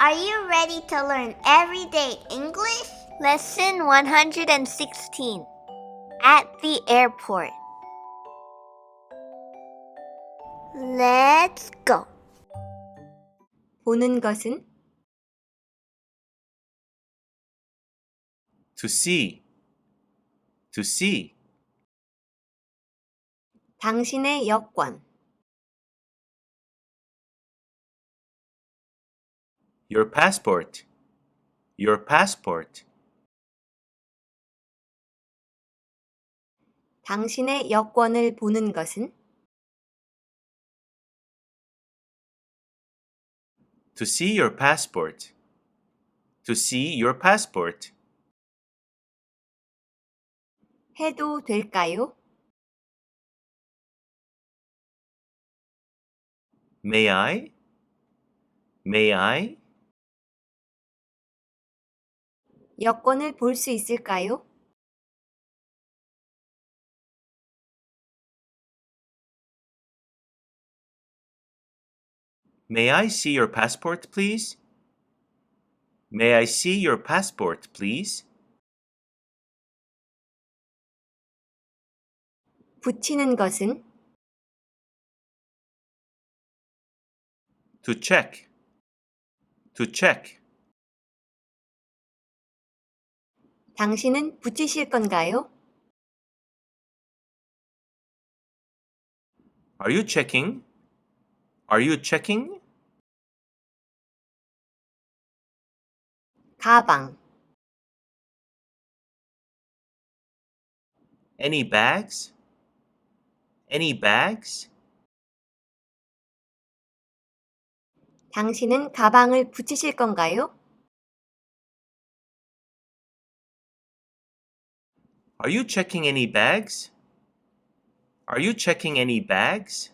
Are you ready to learn everyday English? Lesson 116. At the airport. Let's go. 보는 것은 to see, to see, 당신의 여권, your passport, your passport, 당신의 여권을 보는 것은 to see your passport, to see your passport, 해도 될까요? may I, may I, 여권을 볼 수 있을까요? may I see your passport, please? May I see your passport, please? 붙이는 것은 to check, to check, 당신은 붙이실 건가요? are you checking? Are you checking? 가방, Any bags? Any bags? 당신은 가방을 붙이실 건가요? Are you checking any bags? Are you checking any bags?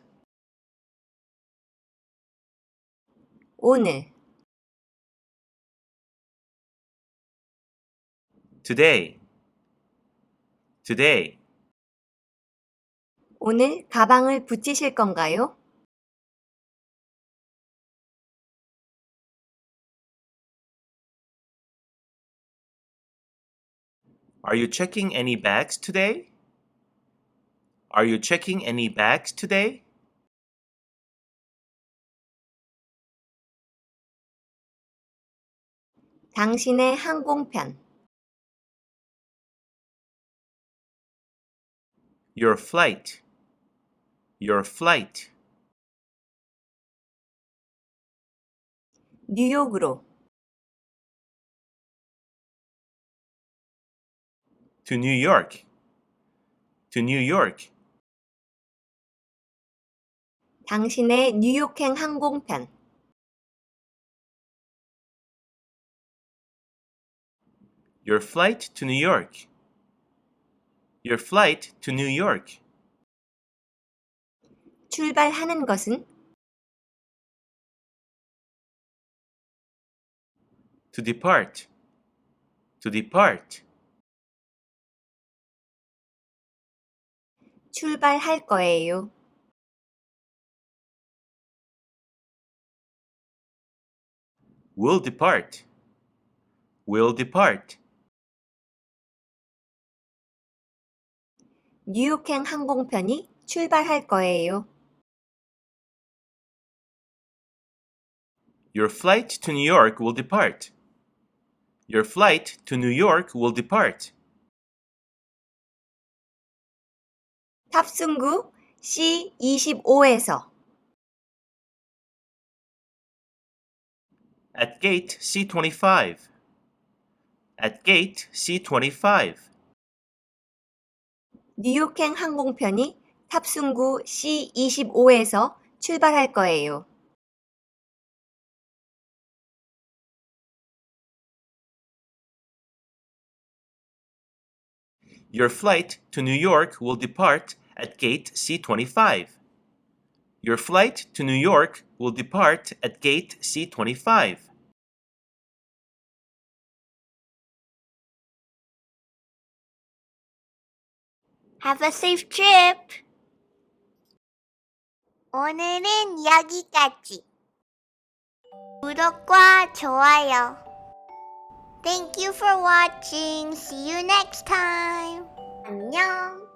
오늘, Today, today, 오늘 가방을 붙이실 건가요? are you checking any bags today? Are you checking any bags today? 당신의 항공편, Your flight, your flight, 뉴욕으로, to New York, to New York, 당신의 뉴욕행 항공편, your flight to New York, your flight to New York, 출발하는 것은 to depart, to depart, 출발할 거예요. will depart, will depart, 뉴욕행 항공편이 출발할 거예요. your flight to New York will depart, your flight to New York will depart, 탑승구 C25에서 at gate C25, at gate C25, 뉴욕행 항공편이 탑승구 C25에서 출발할 거예요. your flight to New York will depart at gate C25. Your flight to New York will depart at gate C25. Have a safe trip. 오늘은 여기까지. 구독과 좋아요. Thank you for watching. See you next time. 안녕.